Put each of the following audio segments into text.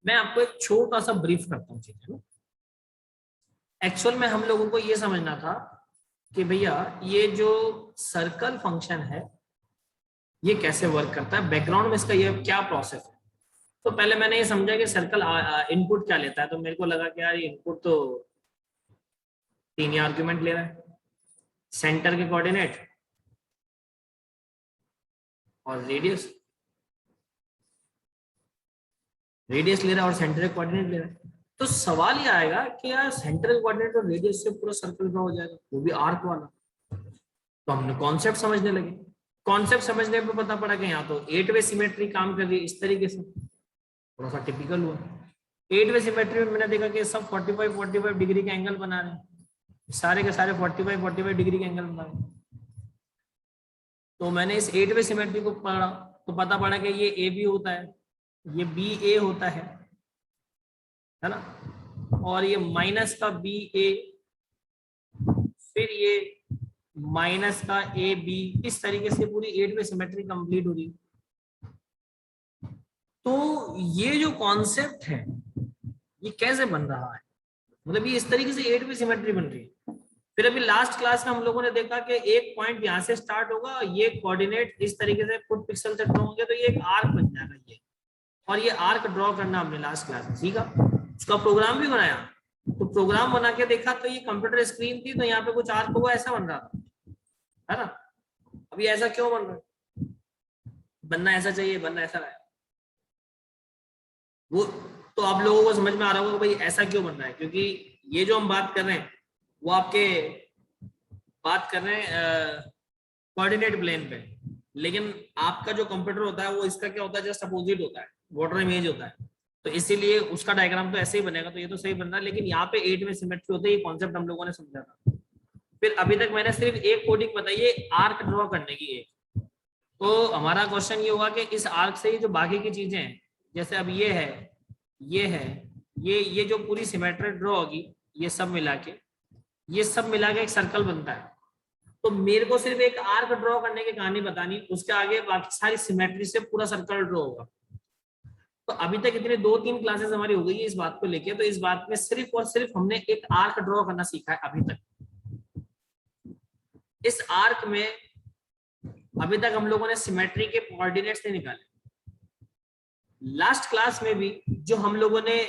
मैं आपको एक छोटा सा ब्रीफ करता हूँ, ठीक है ना। एक्चुअल में हम लोगों को ये समझना था कि भैया ये जो सर्कल फंक्शन है ये कैसे वर्क करता है, बैकग्राउंड में इसका ये क्या प्रोसेस है। तो पहले मैंने ये समझा कि सर्कल इनपुट क्या लेता है, तो मेरे को लगा कि यार ये इनपुट तो तीन ही आर्ग्यूमेंट ले रहा है, सेंटर के कोऑर्डिनेट और रेडियस ले रहा है और सेंटर के कोऑर्डिनेट ले रहा है। तो सवाल ये आएगा कि यार सेंट्रल कोऑर्डिनेट और रेडियस से पूरा सर्कल ड्रॉ हो जाएगा, वो भी आर्क वाला। तो हमने कॉन्सेप्ट समझने लगे। कॉन्सेप्ट समझने पे पता पड़ा कि यहाँ तो 8 वे सिमेट्री काम कर रही है इस तरीके से, थोड़ा सा टिपिकल हुआ। 8 वे सिमेट्री में मैंने देखा कि सब 45 डिग्री के एंगल बना रहे हैं, सारे के सारे 45 डिग्री के एंगल बना रहे हैं। तो मैंने इस 8 वे सिमेट्री को पढ़ा तो पता पड़ा कि ये ए बी होता है, ये बी ए होता है ना, और ये माइनस का बी ए, फिर ये माइनस का ए बी, इस तरीके से पूरी 8 वे सिमेट्री कंप्लीट हो रही। तो ये जो कॉन्सेप्ट है ये कैसे बन रहा है, मतलब ये इस तरीके से 8 वे सिमेट्री बन रही है। फिर अभी लास्ट क्लास में हम लोगों ने देखा कि एक पॉइंट यहाँ से स्टार्ट होगा, ये कोऑर्डिनेट इस तरीके से फुट पिक्सल से ड्रॉ होंगे तो ये एक आर्क बन जाएगा ये, और ये आर्क ड्रॉ करना हमने लास्ट क्लास में सीखा, उसका प्रोग्राम भी बनाया। तो प्रोग्राम बना के देखा तो ये कंप्यूटर स्क्रीन थी, तो यहाँ पे कुछ आर्क हुआ ऐसा बन रहा था, है ना। अभी ऐसा क्यों बन रहा है, बनना ऐसा चाहिए, बनना ऐसा है वो। तो आप लोगों को समझ में आ रहा होगा भाई ऐसा क्यों बन रहा है, क्योंकि ये जो हम बात कर रहे हैं वो आपके बात कर रहे हैं कोऑर्डिनेट प्लेन पे, लेकिन आपका जो कंप्यूटर होता है वो इसका क्या होता है, जस्ट अपोजिट होता है, वाटर इमेज होता है। तो इसीलिए उसका डायग्राम तो ऐसे ही बनेगा, तो ये तो सही बन रहा है, लेकिन यहाँ पे 8 में सिमेट्री होता है, ये कॉन्सेप्ट हम लोगों ने समझा था। फिर अभी तक मैंने सिर्फ एक कोडिंग बताई है आर्क ड्रॉ करने की एक। तो हमारा क्वेश्चन ये होगा कि इस आर्क से ही जो बाकी की चीजें हैं, जैसे अब ये है, ये है, ये जो पूरी सिमेट्री ड्रॉ होगी, ये सब मिला के एक सर्कल बनता है। तो मेरे को सिर्फ एक आर्क ड्रॉ करने की कहानी बतानी, उसके आगे बाकी सारी सिमेट्री से पूरा सर्कल ड्रॉ होगा। तो अभी तक इतने 2-3 क्लासेस हमारी हो गई है इस बात को लेके, तो इस बात में सिर्फ और सिर्फ हमने एक आर्क ड्रॉ करना सीखा है अभी तक। इस आर्क में अभी तक हम लोगों ने सिमेट्री के कोऑर्डिनेट्स नहीं निकाले। लास्ट क्लास में भी जो हम लोगों ने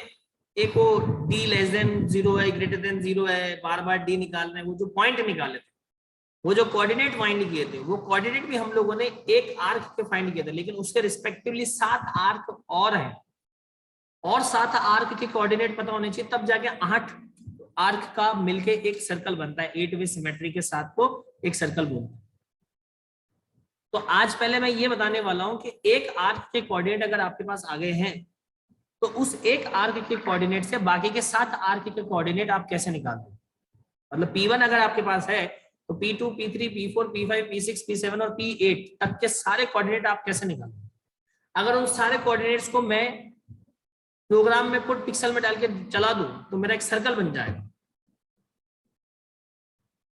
एक वो d लेस देन 0 है, ग्रेटर देन 0 है, बार बार d निकालना है, वो जो पॉइंट निकाले थे, वो जो कोऑर्डिनेट फाइंड किए थे, वो कोऑर्डिनेट भी हम लोगों ने एक आर्क के फाइंड किए थे, लेकिन उसके रिस्पेक्टिवली 7 आर्क और हैं, और 7 आर्क के कोऑर्डिनेट पता होने चाहिए, तब जाके 8 आर्क का मिलके एक सर्कल बनता है। 8 वे सिमेट्री के साथ को एक सर्कल बोलते हैं। तो आज पहले मैं ये बताने वाला हूं कि एक आर्क के कोऑर्डिनेट अगर आपके पास आ गए हैं तो उस एक आर्क के कोऑर्डिनेट से बाकी के 7 आर्क के कोऑर्डिनेट आप कैसे निकालते हैं। मतलब P1 अगर आपके पास है तो P2, P3, P4, P5, P6, P7 और P8 तक के सारे कोऑर्डिनेट आप कैसे निकालते हैं। अगर उन सारे कोऑर्डिनेट्स को मैं प्रोग्राम में पुट पिक्सल में डाल के चला दूं तो मेरा एक सर्कल बन जाएगा।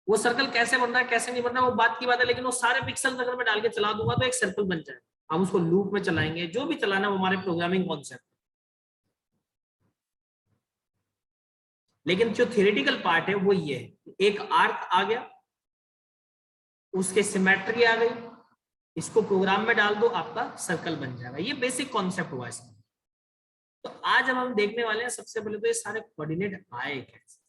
वो सर्कल कैसे बन रहा है कैसे नहीं बन रहा वो बात की बात है, लेकिन वो सारे पिक्सल अगर मैं डाल के चला दूंगा तो एक सर्कल बन जाएगा। हम उसको लूप में चलाएंगे, जो भी चलाना वो हमारे प्रोग्रामिंग कॉन्सेप्ट। लेकिन जो थियोरेटिकल पार्ट है वो ये है, एक आर्क आ गया, उसके सिमेट्री आ गई, इसको प्रोग्राम में डाल दो, आपका सर्कल बन जाएगा। ये बेसिक कॉन्सेप्ट हुआ इसमें। तो आज हम देखने वाले हैं सबसे पहले तो ये सारे कोऑर्डिनेट आए कैसे।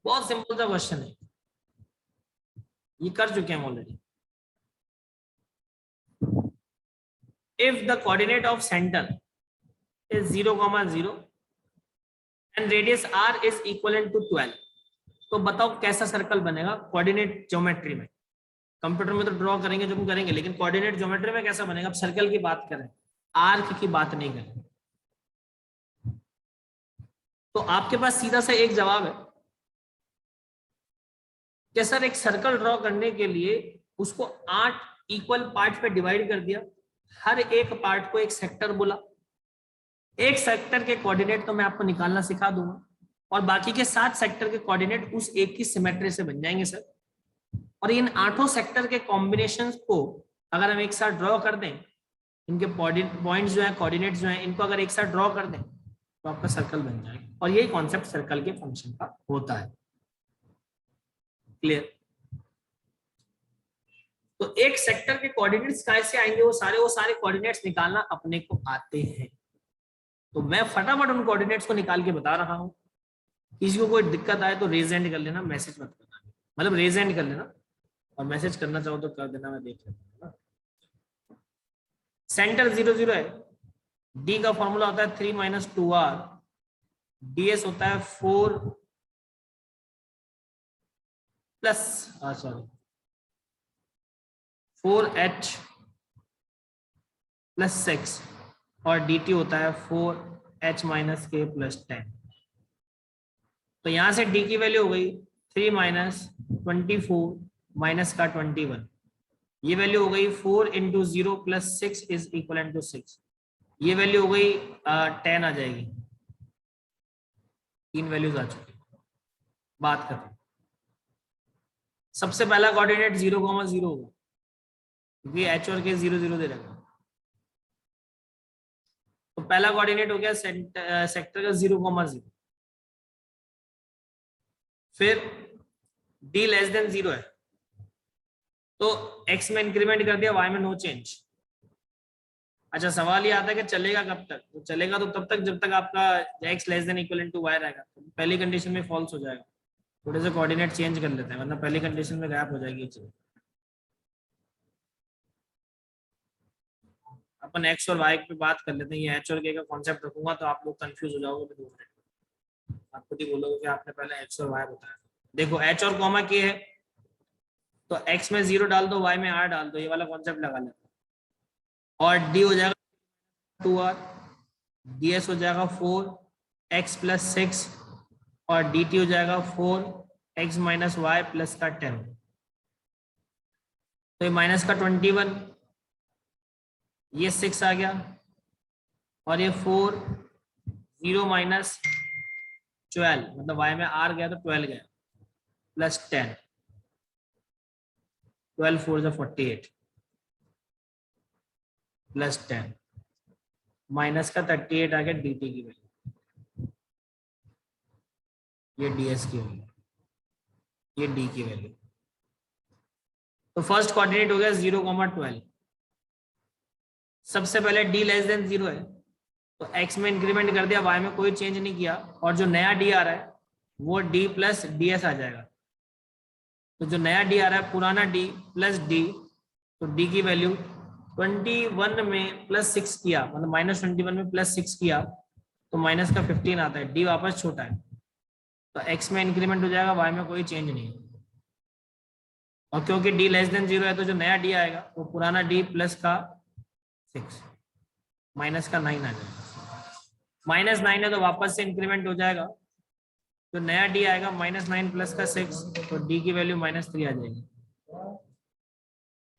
बहुत सिंपल सा क्वेश्चन है, ये कर चुके हैं already. If the coordinate of center is 0, 0 and radius r is equivalent to 12, तो बताओ कैसा सर्कल बनेगा कोऑर्डिनेट ज्योमेट्री में। कंप्यूटर में तो ड्रॉ करेंगे जो हम करेंगे, लेकिन कोऑर्डिनेट ज्योमेट्री में कैसा बनेगा। अब सर्कल की बात करें, आर्क की बात नहीं करें, तो आपके पास सीधा सा एक जवाब है कि सर एक सर्कल ड्रॉ करने के लिए उसको 8 इक्वल पार्ट पे डिवाइड कर दिया, हर एक पार्ट को एक सेक्टर बोला, एक सेक्टर के कोऑर्डिनेट तो मैं आपको निकालना सिखा दूंगा, और बाकी के 7 सेक्टर के कोऑर्डिनेट उस एक की सिमेट्री से बन जाएंगे सर। और इन 8 सेक्टर के कॉम्बिनेशंस को अगर हम एक साथ ड्रॉ कर दें, इनके पॉइंट्स जो है, कोऑर्डिनेट्स जो है, इनको अगर एक साथ ड्रॉ कर दें तो आपका सर्कल बन जाएगा। और यही कॉन्सेप्ट सर्कल के फंक्शन का होता है। क्लियर? तो एक सेक्टर के कोऑर्डिनेट्स कैसे आएंगे, वो सारे कोऑर्डिनेट्स निकालना अपने को आते हैं। तो मैं फटाफट उन कोऑर्डिनेट्स को निकाल के बता रहा हूं। किसी को कोई दिक्कत आए तो रेज हैंड कर लेना, मैसेज मत करना, मतलब रेज हैंड कर लेना, और मैसेज करना चाहो तो कर देना, मैं देख लेता हूँ। सेंटर 0 0 है, डी का फॉर्मूला होता है 3 - 2r, ds होता है 4 प्लस 4h प्लस 6 और dt होता है 4h - k प्लस 10। तो यहां से d की वैल्यू हो गई 3 - 24 माइनस का 21, ये वैल्यू हो गई 4 × 0 + 6 इज इक्वल टू 6, ये वैल्यू हो गई 10 आ जाएगी। 3 वैल्यूज आ चुकी। बात करते हैं, सबसे पहला कोऑर्डिनेट 0, 0 होगा क्योंकि h और k 0 0 दे रखा। तो पहला कोऑर्डिनेट हो गया सेक्टर का 0, 0। फिर d लेस देन 0 है तो x में इंक्रीमेंट कर दिया, y में नो चेंज। अच्छा, सवाल ये आता है कि चलेगा कब तक? तो चलेगा तो तब तक जब तक आपका x less than equal to y रहेगा। तो पहली कंडीशन में फॉल्स हो जाएगा। थोड़े से कोऑर्डिनेट चेंज कर लेते हैं वरना पहली कंडीशन में गैप हो जाएगी। चलिए अपन x और y पे बात कर लेते हैं। ये h और k का कॉन्सेप्ट रखूंगा तो आप लोग कंफ्यूज हो जाओगे। 2 मिनट आप खुद ही बोलोगे कि आपने पहले x और y बताया। देखो h और कॉमा k है तो x में 0 डाल दो, y में r डाल दो, ये वाला कॉन्सेप्ट लगा लेते हैं। और d हो जाएगा 2r, ds हो जाएगा 4x + 6 और dt हो जाएगा 4x - y प्लस का 10। तो ये माइनस का 21, ये 6 आ गया और ये 4 0 - 12 मतलब y में r गया तो 12 गया प्लस 10, 12 4 = 48 प्लस 10 माइनस का 38 आ गया dt की वैल्यू, ये ds की वैल्यू, ये d की वैल्यू। तो फर्स्ट कोऑर्डिनेट हो गया 0, 12। सबसे पहले d लेस देन 0 है तो x में इंक्रीमेंट कर दिया, y में कोई चेंज नहीं किया, और जो नया d आ रहा है वो d प्लस ds आ जाएगा। तो जो नया d आ रहा है, पुराना d प्लस d, तो d की वैल्यू 21 में प्लस 6 किया, मतलब -21 में प्लस 6 किया तो माइनस का 15 आता है। d वापस छोटा है तो x में इंक्रीमेंट हो जाएगा, y में कोई चेंज नहीं है। और क्योंकि d लेस देन 0 है तो जो नया d आएगा वो पुराना d प्लस का 6 माइनस का 9 आ जाएगा। -9 है तो वापस से इंक्रीमेंट हो जाएगा, तो नया d आएगा -9 प्लस का 6, तो d की वैल्यू -3 आ जाएगी।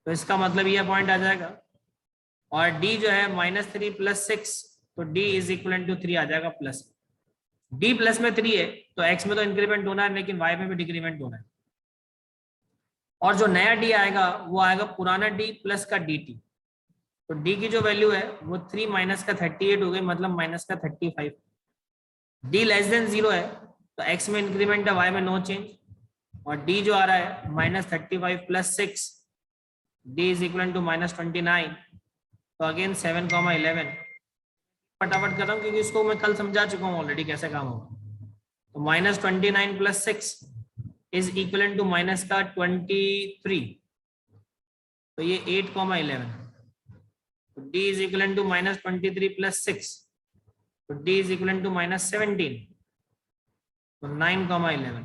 तो इसका मतलब यह पॉइंट आ जाएगा। और d जो है -3 + 6, तो d इज इक्वल टू 3 आ जाएगा प्लस। d प्लस में 3 है तो x में तो इंक्रीमेंट होना है लेकिन y में भी डिक्रीमेंट होना है। और जो नया d आएगा वो आएगा पुराना d प्लस का dt, तो d की जो वैल्यू है वो 3 माइनस का 38 हो गई, मतलब माइनस का 35। d लेस देन 0 है तो x में इंक्रीमेंट है, y में नो चेंज, और d जो आ रहा है -35 + 6, d इज इक्वल टू -29। तो अगेन 7, 11 फटाफट कर रहा हूँ क्योंकि इसको मैं कल समझा चुका हूँ ऑलरेडी कैसे काम होगा। तो -29 + 6 इज इक्वल टू माइनस का 23, तो ये 8, 11। तो d इज इक्वल टू -23 + 6, तो d इज इक्वल टू -17, तो 9, 11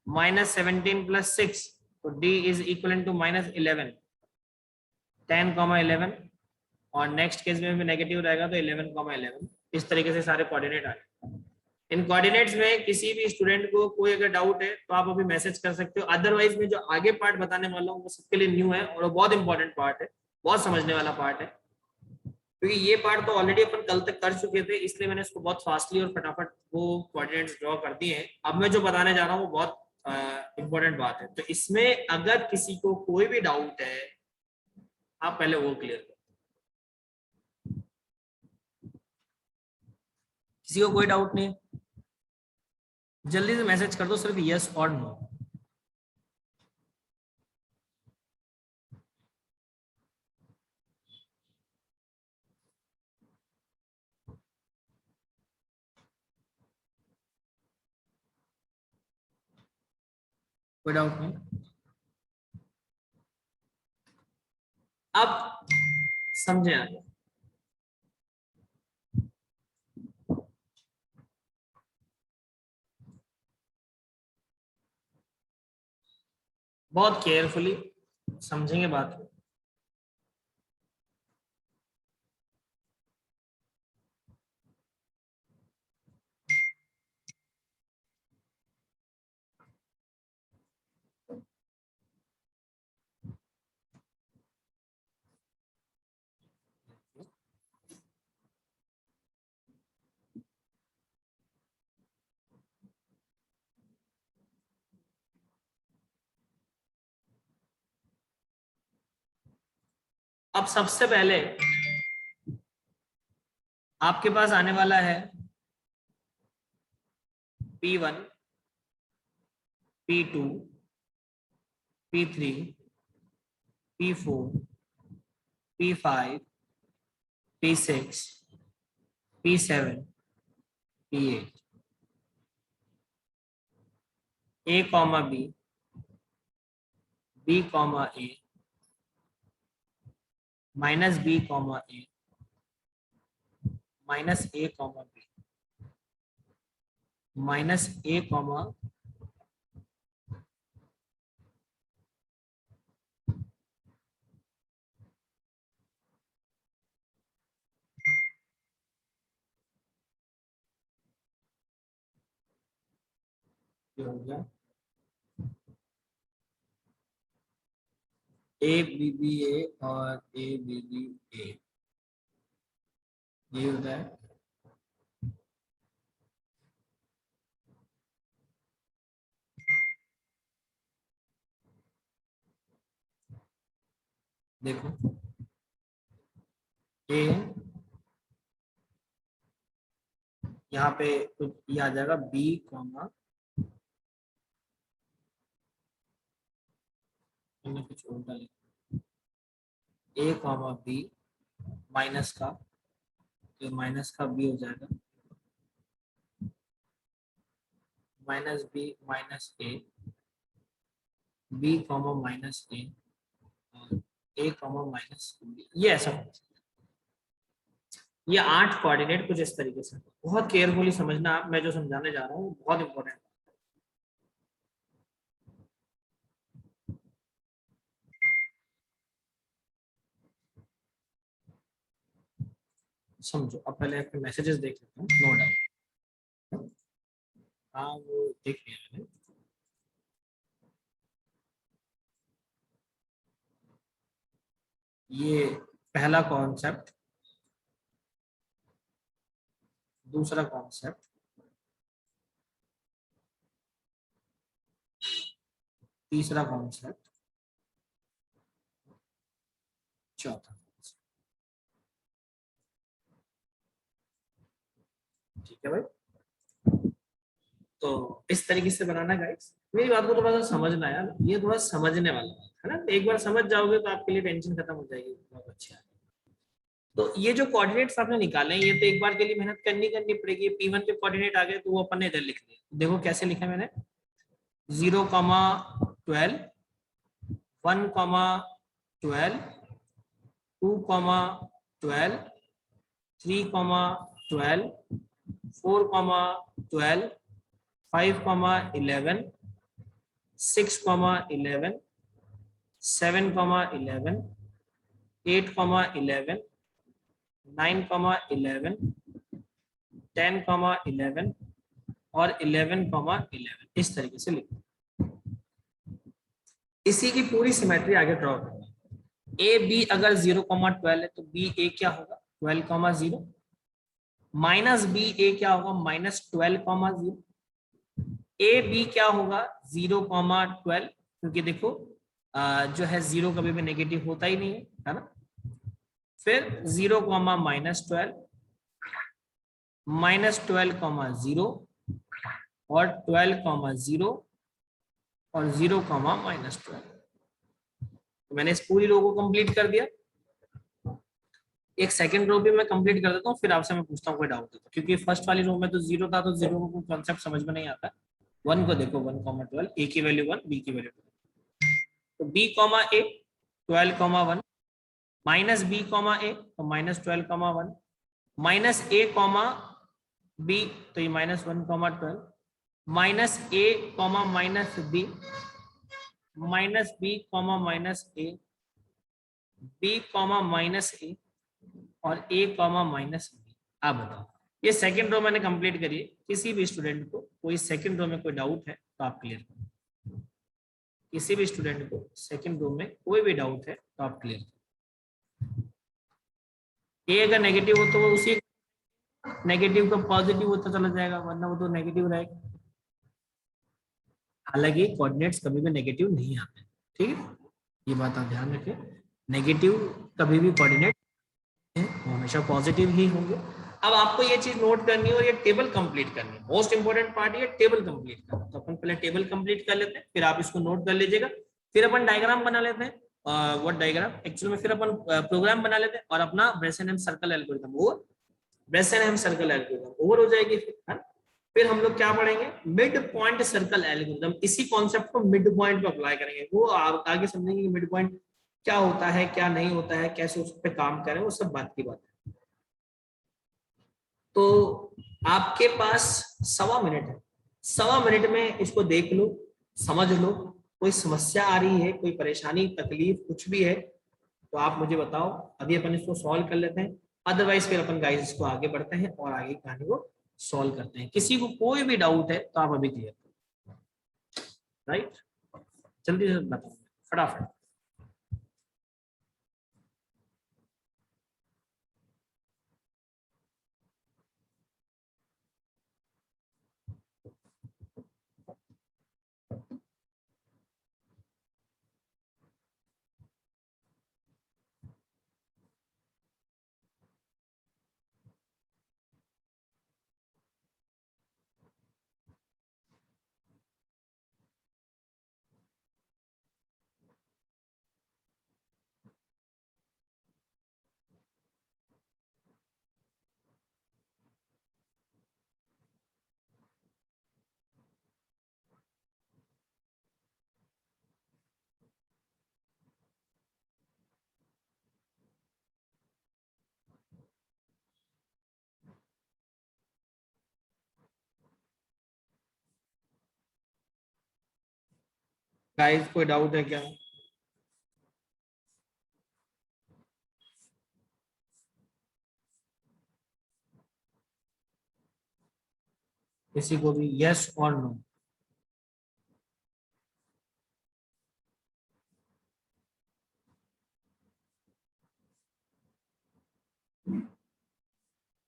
-17 + 6, तो d इज इक्वल टू -11, 10, 11। और नेक्स्ट केस में भी नेगेटिव रहेगा तो 11, 11। इस तरीके से सारे कोऑर्डिनेट आए। इन कोऑर्डिनेट्स में किसी भी स्टूडेंट को कोई अगर डाउट है तो आप अभी मैसेज कर सकते हो। अदरवाइज में जो आगे पार्ट बताने वाला हूँ वो सबके लिए न्यू है और वो बहुत इंपॉर्टेंट पार्ट है, बहुत समझने वाला पार्ट है, क्योंकि ये पार्ट तो ऑलरेडी अपन कल तक कर चुके थे, इसलिए मैंने इसको बहुत फास्टली और फटाफट वो कोऑर्डिनेट्स ड्रॉ कर दिए हैं। अब मैं जो बताने जा रहा हूँ वो बहुत इंपॉर्टेंट बात है। तो इसमें अगर किसी को कोई भी डाउट है, आप पहले वो क्लियर करो। किसी को कोई डाउट नहीं है, जल्दी से मैसेज कर दो, सिर्फ यस और नो। कोई डाउट नहीं। अब समझे आगे। बहुत केयरफुली समझेंगे बात को। अब सबसे पहले आपके पास आने वाला है P1, P2, P3, P4, P5, P6, P7, P8, A comma B, B comma A, minus B comma A, minus A comma B, minus A comma हो गया A B B A और A B B A, ये होता है। देखो A, यहाँ पे कुछ ये आ जाएगा B कॉमा, मैंने कुछ उल्टा लिखा, A कॉमा B माइनस का, तो माइनस का B हो जाएगा, minus B minus A, B comma minus A और A कॉमा माइनस B, ये ऐसा होता है। ये 8 कोऑर्डिनेट कुछ इस तरीके से। बहुत केयरफुली समझना आप, मैं जो समझाने जा रहा हूँ बहुत इंपॉर्टेंट। समझो। अब पहले आपके मैसेजेस देख लेते हैं, नो डाउट। हाँ वो देख लिया मैंने। ये पहला कॉन्सेप्ट, दूसरा कॉन्सेप्ट, तीसरा कॉन्सेप्ट, चौथा। ठीक है भाई, तो इस तरीके से बनाना गाइस। मेरी बात को थोड़ा सा समझना है यार, ये थोड़ा समझने वाला बात है ना। एक बार समझ जाओगे तो आपके लिए टेंशन खत्म हो जाएगी, बहुत अच्छा है। तो ये जो कोऑर्डिनेट्स आपने निकाले हैं, ये तो एक बार के लिए मेहनत करनी पड़ेगी। P1 के कोऑर्डिनेट आ गए तो वो अपन ने इधर लिख दिया। देखो कैसे लिखा मैंने, 0,12, 1,12, 2,12, 3,12, 4,12, 5,11, 6,11, 7,11, 8,11, 9,11, 10,11 और 11,11, इस तरीके से लिखो। इसी की पूरी सिमेट्री आगे ड्रॉ करना। ए बी अगर 0,12 है तो बी ए क्या होगा, 12,0। माइनस बी ए क्या होगा, -12,0। ए बी क्या होगा 0,12, क्योंकि देखो जो है 0 कभी भी नेगेटिव होता ही नहीं है ना। फिर 0, -12, -12, 0 और 12, 0 और 0, -12। तो मैंने इस पूरी रो को कंप्लीट कर दिया। एक सेकंड रो भी मैं कंप्लीट कर देता हूँ, फिर आपसे मैं पूछता हूँ कोई डाउट है तो, क्योंकि फर्स्ट वाली रो में तो 0 था, तो 0 को कॉन्सेप्ट समझ में नहीं आता। 1 को देखो, 1, 12, ए की वैल्यू 1, बी की वैल्यू 2। तो b, a 12, 1, minus b, a तो -12, 1, माइनस a, b तो ये -1, 12, minus a, minus b, minus b, minus a, b, minus a और a, माइनस b। आप बताओ, ये सेकंड रो मैंने कंप्लीट करी है। किसी भी स्टूडेंट को कोई सेकंड रो में कोई डाउट है तो आप क्लियर करो। किसी भी स्टूडेंट को सेकंड रो में कोई भी डाउट है तो आप क्लियर करो। ए अगर नेगेटिव हो तो वो उसी नेगेटिव का पॉजिटिव होता चला जाएगा, वरना वो तो नेगेटिव रहेगा। हालांकि कोऑर्डिनेट्स कभी भी नेगेटिव नहीं आते, ठीक है, ये बात आप ध्यान रखें। नेगेटिव कभी भी कोऑर्डिनेट वो हमेशा पॉजिटिव ही होंगे। अब आपको ये चीज नोट करनी है और ये टेबल कंप्लीट करनी है। मोस्ट इंपोर्टेंट पार्ट ये टेबल कंप्लीट करना। तो अपन पहले टेबल कंप्लीट कर लेते हैं, फिर आप इसको नोट कर लीजिएगा। फिर अपन डायग्राम बना लेते हैं, व्हाट डायग्राम एक्चुअली में, फिर अपन प्रोग्राम बना लेते हैं और अपना Bresson circle algorithm over, Bresson circle algorithm over हो जाएगी। फिर हम लोग क्या पढ़ेंगे, मिड पॉइंट सर्कल एल्गोरिथम। इसी कॉन्सेप्ट को मिड पॉइंट पे अप्लाई करेंगे। वो आप आगे समझेंगे कि मिड पॉइंट क्या होता है, क्या नहीं होता है, कैसे उस पर काम करें, वो सब बात की बात है। तो आपके पास 1.25 मिनट है। 1.25 मिनट में इसको देख लो, समझ लो। कोई समस्या आ रही है, कोई परेशानी, तकलीफ कुछ भी है तो आप मुझे बताओ। अभी अपन इसको सॉल्व कर लेते हैं, अदरवाइज फिर अपन गाइस इसको आगे बढ़ते हैं और आगे कहानी को सॉल्व करते हैं। किसी को कोई भी डाउट है तो आप अभी क्लियर करो, राइट। जल्दी से बताओ फटाफट। गाइस कोई डाउट है क्या? किसी को भी यस और नो?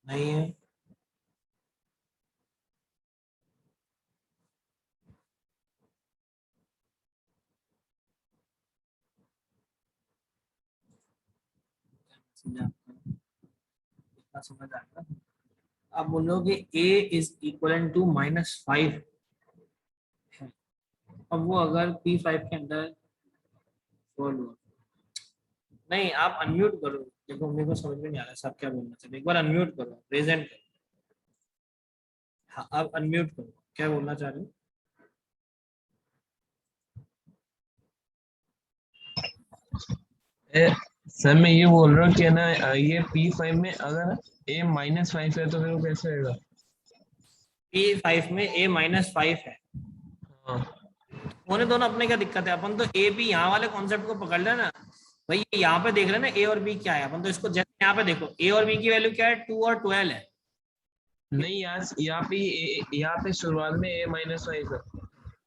नहीं है? समझा? इतना समझ आएगा। आप बोलोगे a इज इक्वल टू -5 है। अब वो अगर P5 के अंदर सॉल्व हो, नहीं आप अनम्यूट करो। देखो मेरे को समझ में नहीं आ रहा सब क्या बोलना चाहिए। एक बार अनम्यूट करो, प्रेजेंट करो। हाँ अब अनम्यूट करो, क्या बोलना चाह रहे हो? सर मैं ये बोल रहा हूँ कि ना ये P5 में अगर a -5 है तो फिर वो कैसे होगा? P5 में a-5 है। हाँ। होने दो ना, अपने क्या दिक्कत है। अपन तो ए बी यहाँ वाले कॉन्सेप्ट को पकड़ लेना भाई। ये यहाँ पे देख रहे हैं ना ए और बी क्या है, अपन तो इसको जैसे यहाँ पे देखो ए और बी की वैल्यू क्या है, 2 और 12 है। नहीं यार, यहाँ पे शुरुआत में a-5 है।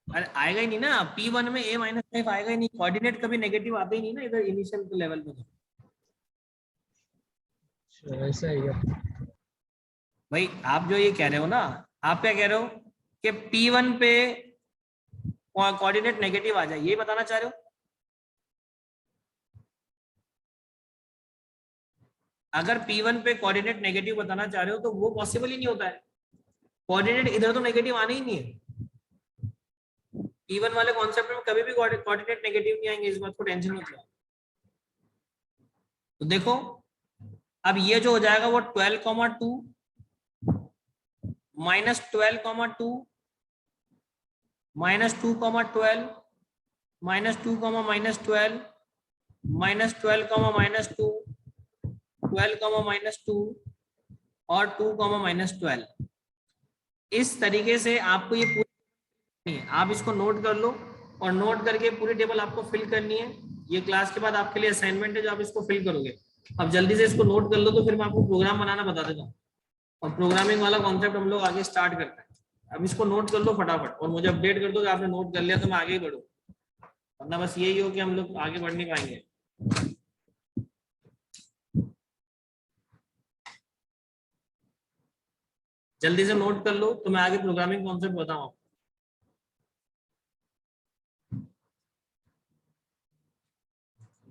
अरे आएगा ही नहीं ना, P1 में a-5 आएगा ही नहीं। कोऑर्डिनेट कभी नेगेटिव आते ही नहीं ना इधर इनिशियल लेवल पे। अच्छा, ऐसा है क्या? भाई आप जो ये कह रहे हो ना, आप क्या कह रहे हो कि P1 पे कोऑर्डिनेट नेगेटिव आ जाए, ये बताना चाह रहे हो? अगर P1 पे कोऑर्डिनेट नेगेटिव बताना चाह रहे हो तो वो पॉसिबल ही नहीं होता है, कोऑर्डिनेट इधर तो नेगेटिव आने ही नहीं है। P1 वाले कॉन्सेप्ट में कभी भी कोऑर्डिनेट नेगेटिव नहीं आएंगे, इस बात को टेंशन मत लो। तो देखो अब ये जो हो जाएगा वो 12,2 minus 12,2 minus 2,12 minus 2, minus 12 minus 12, minus 2 12, minus 2 और 2, माइनस 12। इस तरीके से आपको ये पूरी है, आप इसको नोट कर लो और नोट करके पूरी टेबल आपको फिल करनी है। ये क्लास के बाद आपके लिए असाइनमेंट है जो आप इसको फिल करोगे। अब जल्दी से इसको नोट कर लो तो फिर मैं आपको प्रोग्राम बनाना बता देता हूँ और प्रोग्रामिंग वाला कॉन्सेप्ट हम लोग आगे स्टार्ट करते हैं। अब इसको नोट कर लो फटाफट और मुझे अपडेट कर दो कि आपने नोट कर लिया तो मैं आगे ही बढ़ूँ, वरना बस यही हो कि हम लोग आगे बढ़ नहीं पाएंगे। जल्दी से नोट कर लो तो मैं आगे प्रोग्रामिंग कॉन्सेप्ट बताऊँ।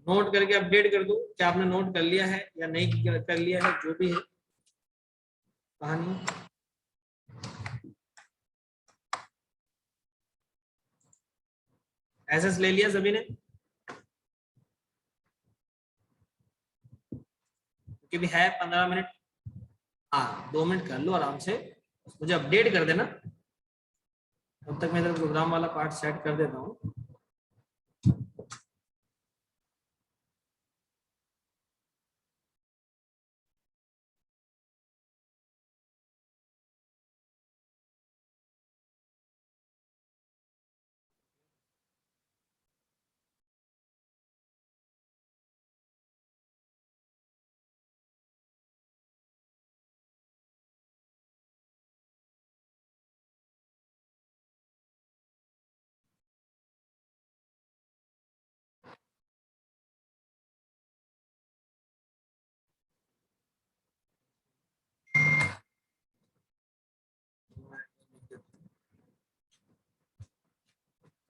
नोट करके अपडेट कर दो कि आपने नोट कर लिया है या नहीं कर लिया है, जो भी है कहानी। एसएस ले लिया सभी ने? क्योंकि भी है 15 मिनट, हाँ 2 मिनट कर लो आराम से, मुझे अपडेट कर देना। तब तक मैं इधर प्रोग्राम वाला पार्ट सेट कर देता हूँ।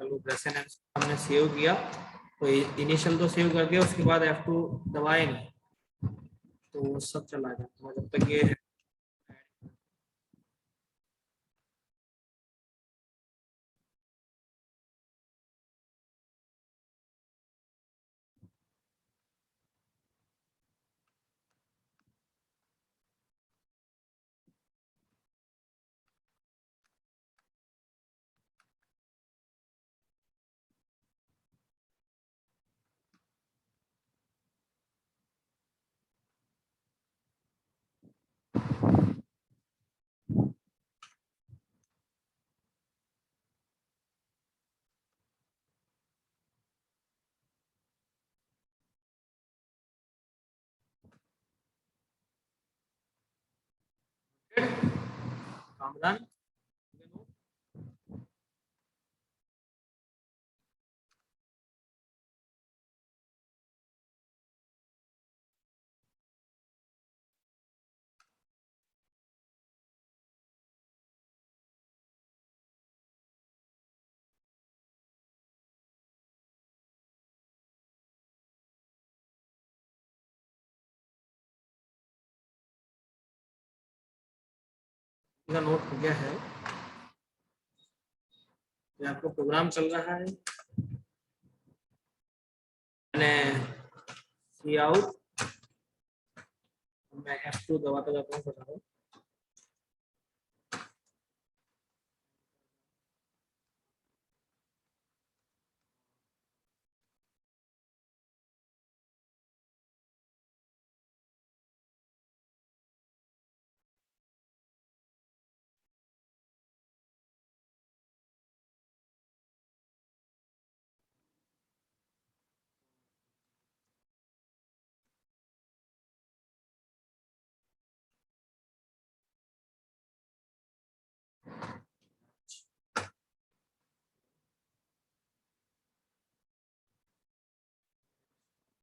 चलो जैसे हमने सेव किया तो इनिशियल तो सेव कर दिया, उसके बाद F2 दबाए नहीं तो सब चला जाता है। जब तक ये कामरान का नोट हो गया है। ये आपका प्रोग्राम चल रहा है, मैंने सी आउट, मैं F2 दबाता जाता हूँ फटाफट।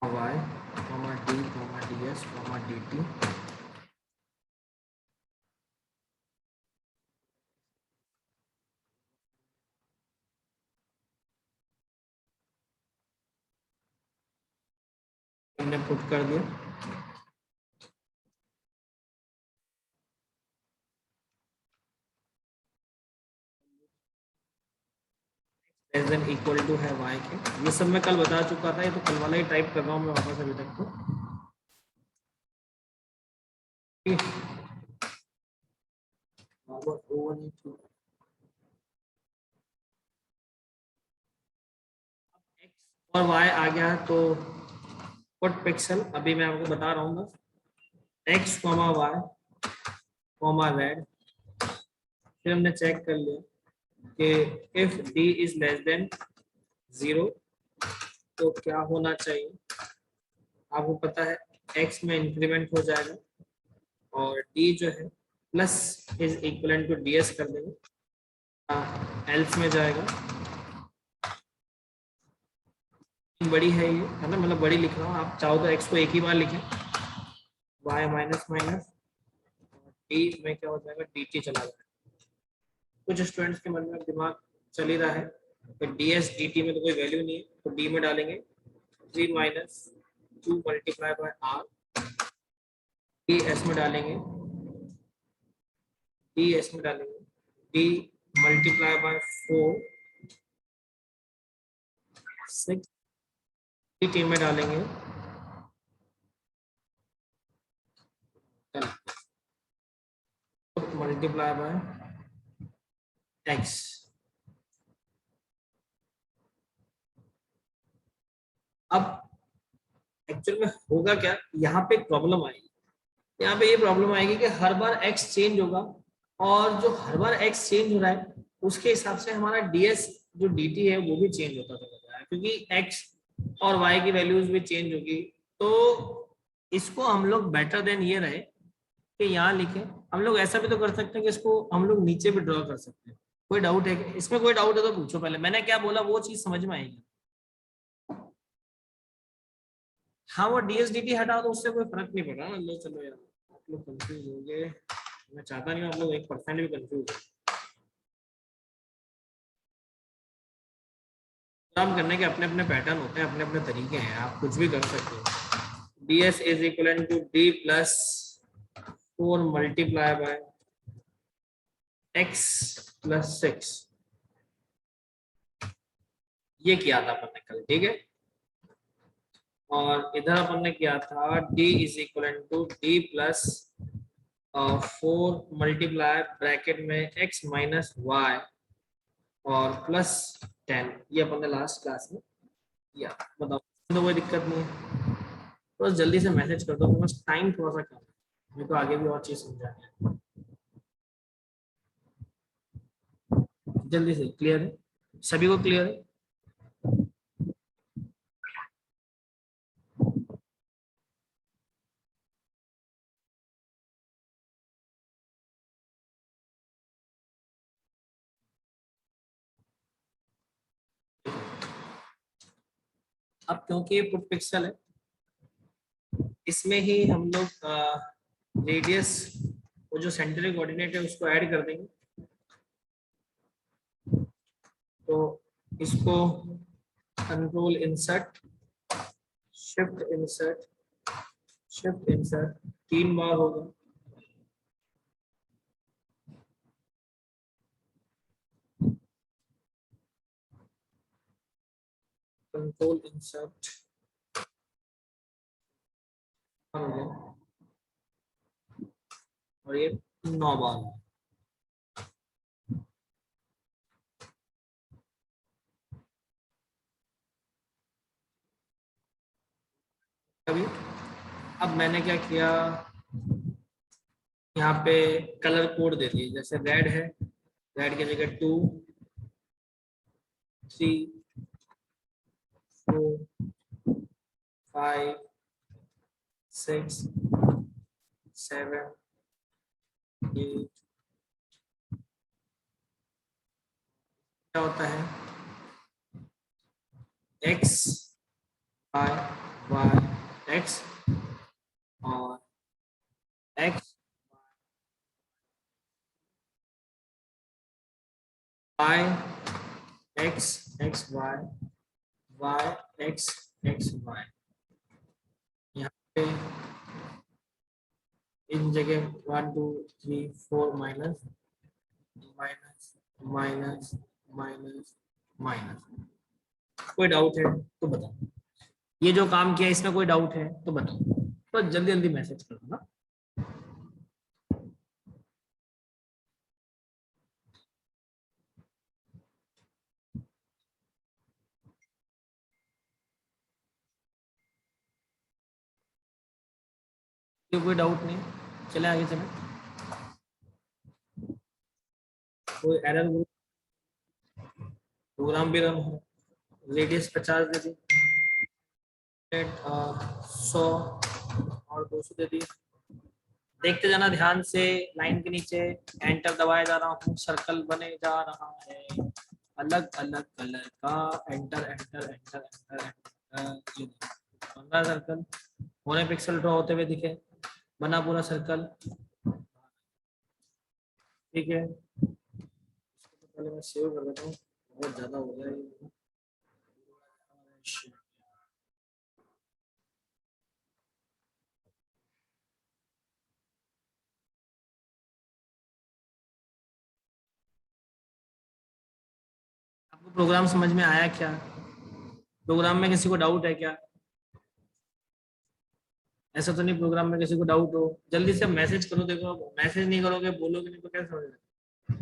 y, d, ds, dt हमने पुट कर दिया। लेस देन इक्वल टू है y के, ये सब मैं कल बता चुका था, ये तो कल वाला ही टाइप कर रहा हूँ मैं वापस अभी तक तो। x और y आ गया तो पुट पिक्सल, अभी मैं आपको बता रहा हूँ बस, x comma Y comma z। फिर हमने चेक कर लिया कि if d is less than 0 तो क्या होना चाहिए। आपको पता है x में इंक्रीमेंट हो जाएगा और d जो है plus is equivalent to ds कर देंगे, एल्स में जाएगा। बड़ी है ये, है ना, मतलब बड़ी लिख रहा हूँ, आप चाहो तो x को एक ही बार लिखें, y माइनस माइनस d में क्या हो जाएगा, dt चला जाएगा। कुछ स्टूडेंट्स के मन में दिमाग चल ही रहा है कि ds dt में तो कोई वैल्यू नहीं है, तो d में डालेंगे 3 minus 2 multiply by r, ds में डालेंगे d मल्टीप्लाई बाय 4 6, टी में डालेंगे मल्टीप्लाई बाय x। अब एक्चुअल में होगा क्या, यहाँ पे प्रॉब्लम आएगी, यहाँ पे ये प्रॉब्लम आएगी कि हर बार x चेंज होगा, और जो हर बार x चेंज हो रहा है उसके हिसाब से हमारा ds जो dt है वो भी चेंज होता चला जा रहा है, क्योंकि x और y की वैल्यूज भी चेंज होगी। तो इसको हम लोग बेटर देन ये रहे कि यहाँ लिखें, हम लोग ऐसा भी तो कर सकते हैं कि इसको हम लोग नीचे भी ड्रॉ कर सकते हैं। कोई डाउट है कि इसमें, कोई डाउट है तो पूछो, पहले मैंने क्या बोला वो चीज समझ में आएगी। हाँ वो DSDT हटाओ तो उससे कोई फर्क नहीं पड़ रहा ना, लो चलो यार आप लोग कंफ्यूज हो गए, मैं चाहता नहीं हूँ आप लोग 1% भी कंफ्यूज हो। काम करने के अपने अपने पैटर्न होते हैं, अपने अपने तरीके हैं, आप कुछ भी कर सकते हो। ds is equal to d plus 4 multiply by x plus 6, ये किया था अपन ने कल, ठीक है। और इधर अपन ने किया था d is equal to d plus 4 multiply bracket में x माइनस वाई और प्लस 10, ये अपन ने लास्ट क्लास में किया। बताओ तो कोई दिक्कत नहीं है, तो बस जल्दी से मैसेज कर दो, बस टाइम थोड़ा सा कम है, मेरे को आगे भी और चीज समझानी है। जल्दी से क्लियर है, सभी को क्लियर है। अब क्योंकि ये पुट पिक्सल है, इसमें ही हम लोग रेडियस, वो जो सेंटर कोऑर्डिनेट है उसको ऐड कर देंगे। तो इसको कंट्रोल इंसर्ट शिफ्ट इंसर्ट 3 बार होगा। कंट्रोल इंसर्ट हो गया, और ये 9 बार है। अभी अब मैंने क्या किया, यहाँ पे कलर कोड दे दिए, जैसे रेड है, रेड की जगह 2 3 4 5 6 7 8। क्या होता है x y x और x y x y y x y। इन जगह 1 2 3 4 minus minus minus minus minus. कोई डाउट है तो बताओ, ये जो काम किया इसमें कोई डाउट है तो बताओ, तो जल्दी जल्दी मैसेज करो ना। कोई डाउट नहीं, चले आगे चले। कोई एरर, प्रोग्राम भी रन हो, रेडियस 50 दे दी, 100 और 200 दे दी। देखते जाना ध्यान से, लाइन के नीचे एंटर दबाया जा रहा हूँ, सर्कल बने जा रहा है अलग अलग कलर का, enter enter enter enter. 15 circle होने पिक्सल ड्रॉ होते हुए दिखे, बना पूरा सर्कल। ठीक है, पहले मैं सेव कर देता हूँ, बहुत ज्यादा हो गया ये। आपको प्रोग्राम समझ में आया क्या? प्रोग्राम में किसी को डाउट है क्या? ऐसा तो नहीं प्रोग्राम में किसी को डाउट हो? जल्दी से मैसेज करो, देखो मैसेज नहीं करोगे, बोलोगे नहीं तो कैसे समझ?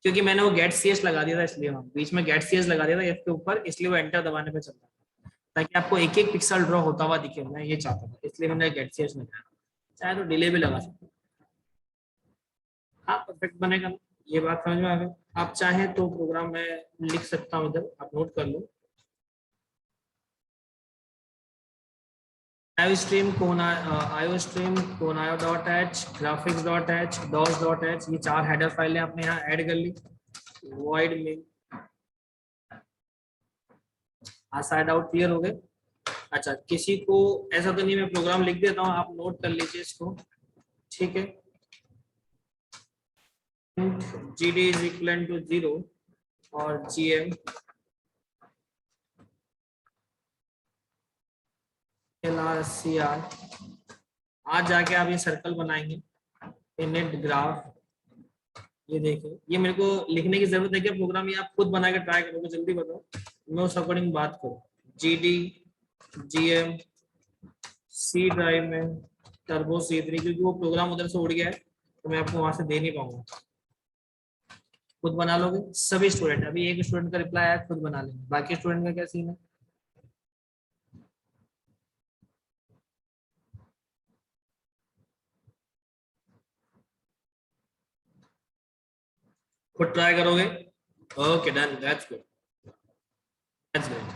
क्योंकि मैंने वो गेट सीएस लगा दिया था, इसलिए वहां बीच में गेट सीएस लगा दिया था एफ के ऊपर, इसलिए वो एंटर दबाने पे चल रहा था, ताकि आपको एक एक पिक्सल ड्रॉ होता हुआ दिखे। मैं ये चाहता था, इसलिए मैंने गेट सीएस लगाया। चाहे तो डिले भी लगा सकते। हाँ परफेक्ट बनेगा, ये बात समझ में आ गई। आप चाहें तो प्रोग्राम में लिख सकता हूँ, इधर आप नोट कर लो। iostream konayo.h, graphics.h, dos.h, ये 4 हेडर फाइलें आपने यहाँ ऐड कर ली। void में साइड आउट क्लियर हो गए। अच्छा, किसी को ऐसा तो नहीं, मैं प्रोग्राम लिख देता हूँ, आप नोट कर लीजिए इसको। ठीक है, gd इज इक्वल टू 0 और gm lrcr। आज जाके आप ये सर्कल बनाएंगे, इनिट ग्राफ। ये देखिए, ये मेरे को लिखने की जरूरत है क्या प्रोग्राम? ये आप खुद बना के ट्राई करोगे, जल्दी बताओ, मैं उस अकॉर्डिंग बात करूँ। gd gm सी ड्राइव में टर्बो C3, क्योंकि वो प्रोग्राम उधर से उड़ गया है तो मैं आपको वहां से दे नहीं पाऊंगा। खुद बना लोगे सभी स्टूडेंट? अभी एक स्टूडेंट का रिप्लाई आया, खुद बना लेंगे, बाकी स्टूडेंट का क्या सीन है? खुद ट्राई करोगे? Okay done, that's good, that's great.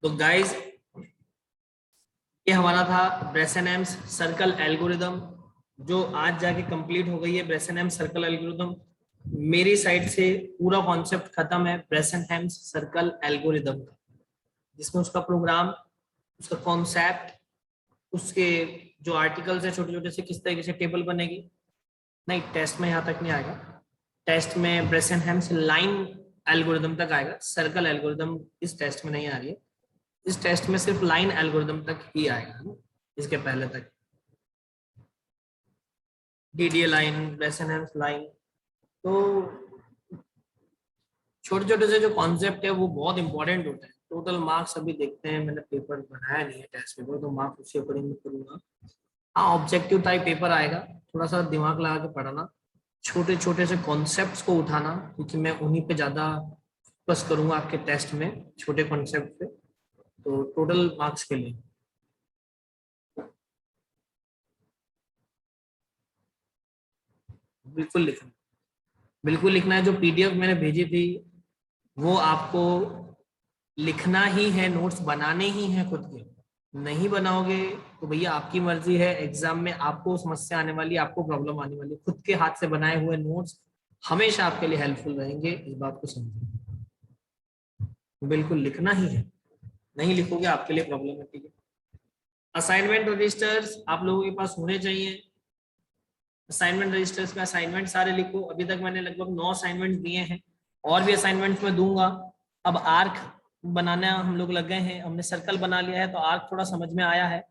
तो गाइस, ये हमारा था ब्रेसेनहेम्स सर्कल एल्गोरिदम, जो आज जाके कंप्लीट हो गई है। ब्रेसेनहेम्स सर्कल एल्गोरिदम मेरी साइड से पूरा कॉन्सेप्ट खत्म है ब्रेसेनहेम्स सर्कल एल्गोरिदम का, जिसमें उसका प्रोग्राम, उसका कॉन्सेप्ट, उसके जो आर्टिकल्स है छोटे छोटे से, किस तरीके से टेबल बनेगी, नहीं टेस्ट में यहाँ तक नहीं आएगा। टेस्ट में ब्रेसेनहेम्स लाइन एल्गोरिदम तक आएगा, सर्कल एल्गोरिदम इस टेस्ट में नहीं आ रही है। इस टेस्ट में सिर्फ लाइन एल्गोरिदम तक ही आएगा, इसके पहले तक डीडीए लाइन, ब्रेसेनहेम्स लाइन। तो छोटे छोटे से जो कॉन्सेप्ट है वो बहुत इंपॉर्टेंट होते हैं। टोटल मार्क्स अभी देखते हैं, मैंने पेपर बनाया नहीं है टेस्ट पेपर, तो मार्क्स उसी अकॉर्डिंग करूंगा। हाँ, ऑब्जेक्टिव टाइप पेपर आएगा, थोड़ा सा दिमाग लगा के पढ़ना, छोटे छोटे से कॉन्सेप्ट्स को उठाना, क्योंकि मैं उन्हीं पे ज्यादा फोकस करूंगा आपके टेस्ट में, छोटे कॉन्सेप्ट पे। तो टोटल मार्क्स के लिए बिल्कुल लिखना, बिल्कुल लिखना है। जो पीडीएफ मैंने भेजी थी वो आपको लिखना ही है, नोट्स बनाने ही हैं खुद के। नहीं बनाओगे तो भैया आपकी मर्जी है, एग्जाम में आपको समस्या आने वाली, आपको प्रॉब्लम आने वाली। खुद के हाथ से बनाए हुए नोट्स हमेशा आपके लिए हेल्पफुल रहेंगे, इस बात को समझिए। बिल्कुल लिखना ही है, नहीं लिखोगे आपके लिए प्रॉब्लमेटिक है। असाइनमेंट रजिस्टर्स आप लोगों के पास होने चाहिए। असाइनमेंट रजिस्टर्स में असाइनमेंट सारे लिखो। अभी तक मैंने लगभग 9 असाइनमेंट दिए हैं, और भी असाइनमेंट में दूंगा। अब आर्क बनाना हम लोग लग गए हैं, हमने सर्कल बना लिया है तो आर्क थोड़ा समझ में आया है।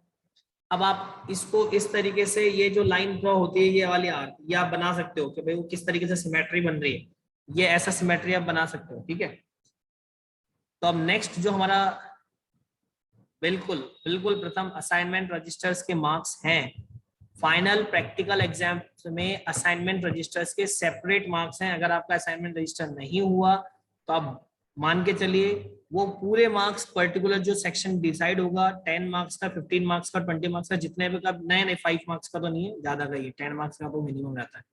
अब आप इसको इस तरीके से, ये जो लाइन ड्रॉ होती है ये वाली आर्क, ये आप बना सकते हो कि भाई वो किस तरीके से सिमेट्री बन रही है, ये ऐसा सिमेट्री आप बना सकते हो, ठीक है। तो अब नेक्स्ट जो हमारा बिल्कुल बिल्कुल प्रथम असाइनमेंट रजिस्टर्स के मार्क्स हैं। फाइनल प्रैक्टिकल एग्जाम में असाइनमेंट रजिस्टर्स के सेपरेट मार्क्स हैं। अगर आपका असाइनमेंट रजिस्टर नहीं हुआ तो आप मान के चलिए वो पूरे मार्क्स पर्टिकुलर जो सेक्शन डिसाइड होगा, 10 मार्क्स का, 15 मार्क्स का, 20 मार्क्स का, जितने भी का, नए नए 5 मार्क्स का तो नहीं है, ज्यादा का ही 10 मार्क्स का तो मिनिमम रहता है।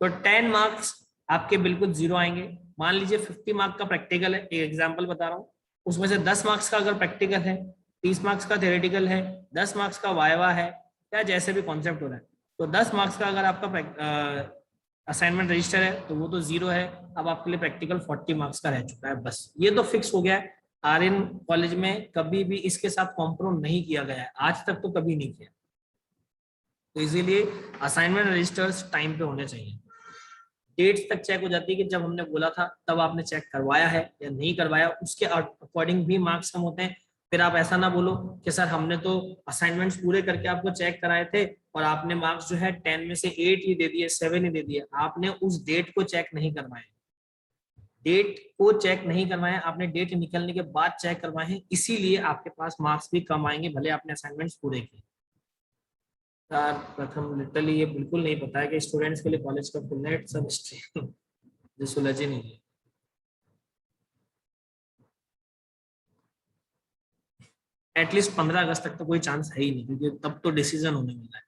तो 10 मार्क्स आपके बिल्कुल जीरो आएंगे। मान लीजिए 50 मार्क्स का प्रैक्टिकल है, एक एग्जाम्पल बता रहा हूँ, उसमें से 10 मार्क्स का अगर प्रैक्टिकल है, 30 मार्क्स का थ्योरेटिकल है, 10 मार्क्स का वाइवा है, या जैसे भी कॉन्सेप्ट हो रहा है, तो 10 मार्क्स का अगर आपका असाइनमेंट रजिस्टर है तो वो तो जीरो है। अब आपके लिए प्रैक्टिकल 40 मार्क्स का रह चुका है, बस ये तो फिक्स हो गया है। आर्यन कॉलेज में कभी भी इसके साथ कॉम्प्रोम नहीं किया गया है, आज तक तो कभी नहीं किया। तो इसीलिए असाइनमेंट रजिस्टर्स टाइम पे होने चाहिए। डेट्स तक चेक हो जाती है कि जब हमने बोला था तब आपने चेक करवाया है या नहीं करवाया, उसके अकॉर्डिंग भी मार्क्स कम होते हैं। फिर आप ऐसा ना बोलो कि सर हमने तो असाइनमेंट्स पूरे करके आपको चेक कराए थे और आपने मार्क्स जो है 10 में से 8 ही दे दिए, 7 ही दे दिए। आपने उस डेट को चेक नहीं करवाए, डेट को चेक नहीं करवाए, आपने डेट निकलने के बाद चेक करवाए हैं, इसीलिए आपके पास मार्क्स भी कम आएंगे भले आपने असाइनमेंट्स पूरे किए। यार प्रथम लिटरली ये बिल्कुल नहीं पता है कि स्टूडेंट्स के लिए कॉलेज का फुल नेट सब स्ट्रीम जो सुलझे नहीं है। एटलीस्ट 15 अगस्त तक तो कोई चांस है ही नहीं, क्योंकि तब तो डिसीजन होने वाला है।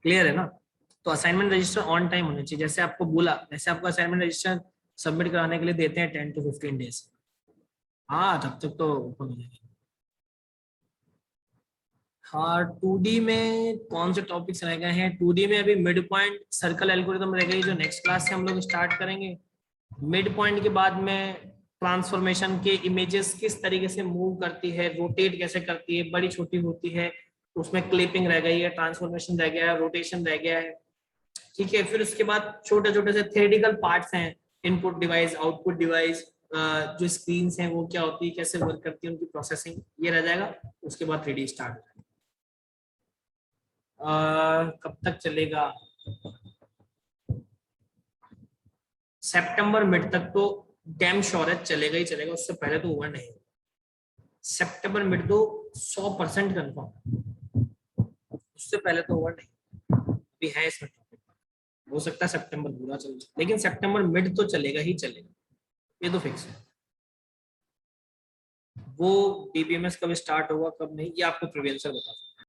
क्लियर है ना। तो असाइनमेंट रजिस्टर ऑन टाइम होने चाहिए, जैसे आपको बोला वैसे आपको असाइनमेंट रजिस्टर सबमिट कराने के लिए देते हैं 10 to 15 डेज। हाँ तब तक तो ओपन हो जाएगा। हाँ 2D में कौन से टॉपिक्स रह गए हैं? 2D में अभी मिड पॉइंट सर्कल एल्गोरिथम रह गई, जो नेक्स्ट क्लास से हम लोग स्टार्ट करेंगे। मिड पॉइंट के बाद में ट्रांसफॉर्मेशन के इमेजेस किस तरीके से मूव करती है, रोटेट कैसे करती है, बड़ी छोटी होती है, उसमें क्लिपिंग रह गई है, ट्रांसफॉर्मेशन रह गया है, रोटेशन रह गया है, ठीक है। फिर उसके बाद छोटे छोटे से थ्योरेटिकल पार्ट्स हैं, इनपुट डिवाइस, आउटपुट डिवाइस, जो स्क्रीन हैं वो क्या होती है, कैसे वर्क करती है, उनकी प्रोसेसिंग, ये रह जाएगा। उसके बाद 3D स्टार्ट हो जाएगा। कब तक चलेगा? सितंबर मिड तक तो डैम श्योर है चलेगा ही चलेगा, उससे पहले तो ओवर नहीं। सितंबर मिड तो 100% कंफर्म, उससे पहले तो ओवर नहीं। अभी है इसमें टॉपिक, हो सकता है सितंबर पूरा चल जाए, लेकिन सितंबर मिड तो चलेगा ही चलेगा, ये तो फिक्स है। वो डीबीएमएस कब स्टार्ट होगा कब नहीं, ये आपको प्रीवियस सर बता सकते।